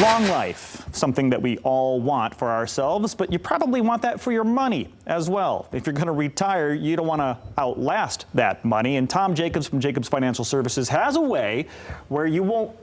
Long life, something that we all want for ourselves, but you probably want that for your money as well. If you're going to retire, you don't want to outlast that money. And Tom Jacobs from Jacobs Financial Services has a way where you won't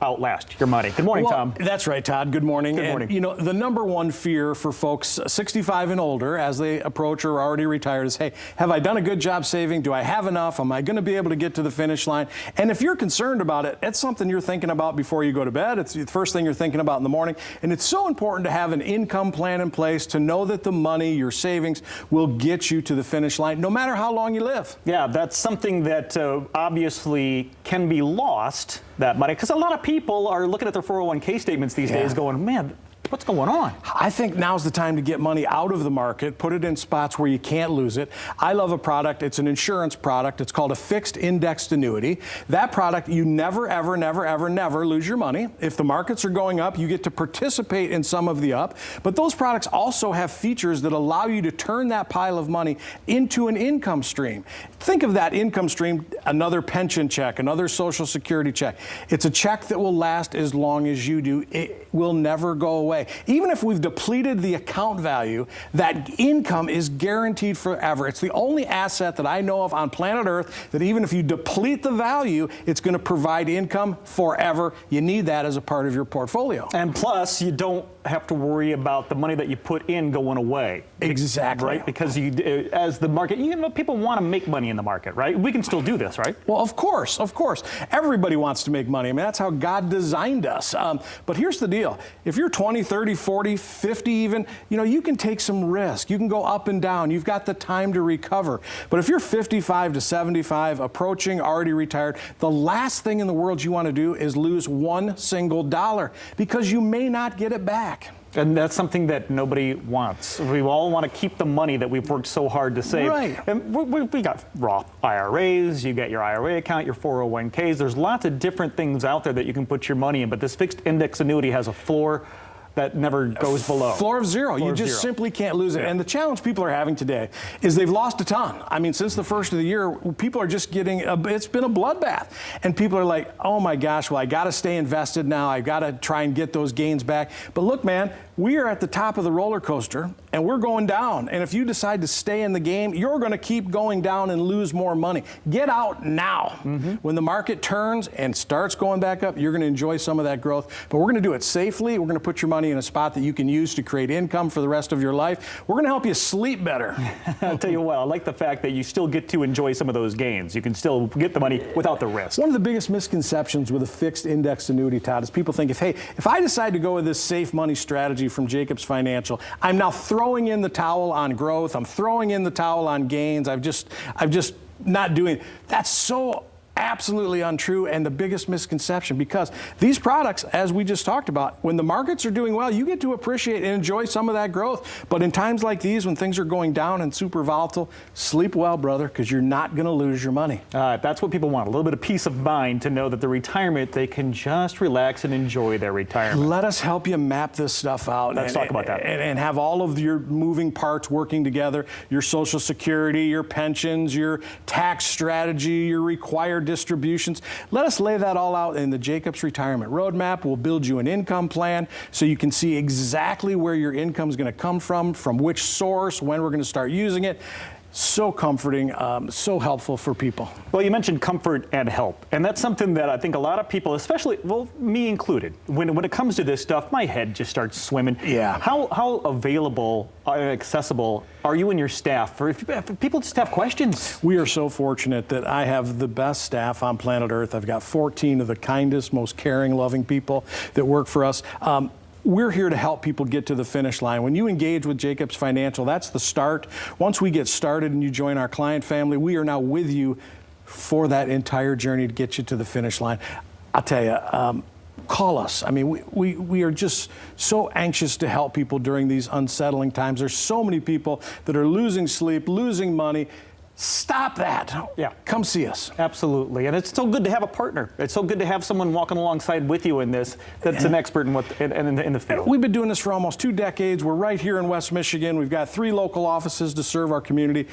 outlast your money. Good morning, Tom. That's right, Todd. Good morning. Good morning. And, you know, the number one fear for folks 65 and older as they approach or are already retired is, hey, have I done a good job saving? Do I have enough? Am I going to be able to get to the finish line? And if you're concerned about it, it's something you're thinking about before you go to bed. It's the first thing you're thinking about in the morning. And it's so important to have an income plan in place to know that the money, your savings, will get you to the finish line no matter how long you live. Yeah, that's something that obviously can be lost, that money, because a lot of people are looking at their 401k statements these days going, man, what's going on? I think now's the time to get money out of the market, put it in spots where you can't lose it. I love a product. It's an insurance product. It's called a fixed indexed annuity. That product, you never, ever, never, ever, never lose your money. If the markets are going up, you get to participate in some of the up. But those products also have features that allow you to turn that pile of money into an income stream. Think of that income stream, another pension check, another Social Security check. It's a check that will last as long as you do. It will never go away. Even if we've depleted the account value, that income is guaranteed forever. It's the only asset that I know of on planet Earth that even if you deplete the value, it's going to provide income forever. You need that as a part of your portfolio. And plus, you don't have to worry about the money that you put in going away. Exactly. Right? Because as the market, you know, people want to make money in the market, right? We can still do this, right? Well, of course, of course. Everybody wants to make money. I mean, that's how God designed us. But here's the deal. If you're 20, 30, 40, 50 even, you know, you can take some risk. You can go up and down. You've got the time to recover. But if you're 55 to 75, approaching, already retired, the last thing in the world you want to do is lose one single dollar because you may not get it back. And that's something that nobody wants. We all want to keep the money that we've worked so hard to save. Right. And we got Roth IRAs, you got your IRA account, your 401ks. There's lots of different things out there that you can put your money in, but this fixed index annuity has a floor that never goes below. Floor of zero. You just simply can't lose it. Yeah. And the challenge people are having today is they've lost a ton. I mean, since the first of the year, people are just getting, it's been a bloodbath. And people are like, oh my gosh, well, I got to stay invested now. I got to try and get those gains back. But look, man, we are at the top of the roller coaster and we're going down. And if you decide to stay in the game, you're going to keep going down and lose more money. Get out now. When the market turns and starts going back up, you're going to enjoy some of that growth. But we're going to do it safely. We're going to put your money in a spot that you can use to create income for the rest of your life. We're going to help you sleep better. I'll tell you what, I like the fact that you still get to enjoy some of those gains. You can still get the money without the risk. One of the biggest misconceptions with a fixed index annuity, Todd, is people think if I decide to go with this safe money strategy from Jacobs Financial, I'm now throwing in the towel on growth. I'm throwing in the towel on gains. I'm just not doing it. That's so absolutely untrue and the biggest misconception, because these products, as we just talked about, when the markets are doing well, you get to appreciate and enjoy some of that growth. But in times like these, when things are going down and super volatile, sleep well, brother, because you're not going to lose your money. That's what people want, a little bit of peace of mind to know that the retirement, they can just relax and enjoy their retirement. Let us help you map this stuff out. Let's talk about that. And have all of your moving parts working together, your Social Security, your pensions, your tax strategy, your required distributions. Let us lay that all out in the Jacobs Retirement Roadmap. We'll build you an income plan so you can see exactly where your income is going to come from which source, when we're going to start using it. So comforting, so helpful for people. Well, you mentioned comfort and help, and that's something that I think a lot of people, especially, well, me included, when it comes to this stuff, my head just starts swimming. Yeah. How available and accessible are you and your staff for if people just have questions? We are so fortunate that I have the best staff on planet Earth. I've got 14 of the kindest, most caring, loving people that work for us. We're here to help people get to the finish line. When you engage with Jacobs Financial, that's the start. Once we get started and you join our client family, we are now with you for that entire journey to get you to the finish line. I'll tell you, call us. I mean, we are just so anxious to help people during these unsettling times. There's so many people that are losing sleep, losing money. Stop that. Yeah. Come see us. Absolutely. And it's so good to have a partner. It's so good to have someone walking alongside with you in this that's an expert in the field. We've been doing this for almost 2 decades. We're right here in West Michigan. We've got 3 local offices to serve our community.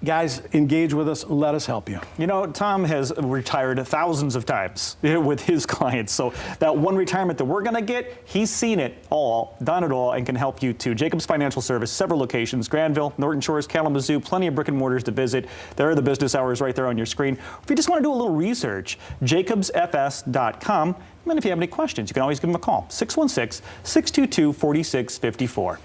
Guys, engage with us. Let us help you. You know, Tom has retired thousands of times with his clients. So that one retirement that we're going to get, he's seen it all, done it all, and can help you too. Jacobs Financial Service, several locations, Granville, Norton Shores, Kalamazoo, plenty of brick and mortars to visit. There are the business hours right there on your screen. If you just want to do a little research, jacobsfs.com. And then if you have any questions, you can always give them a call, 616-622-4654.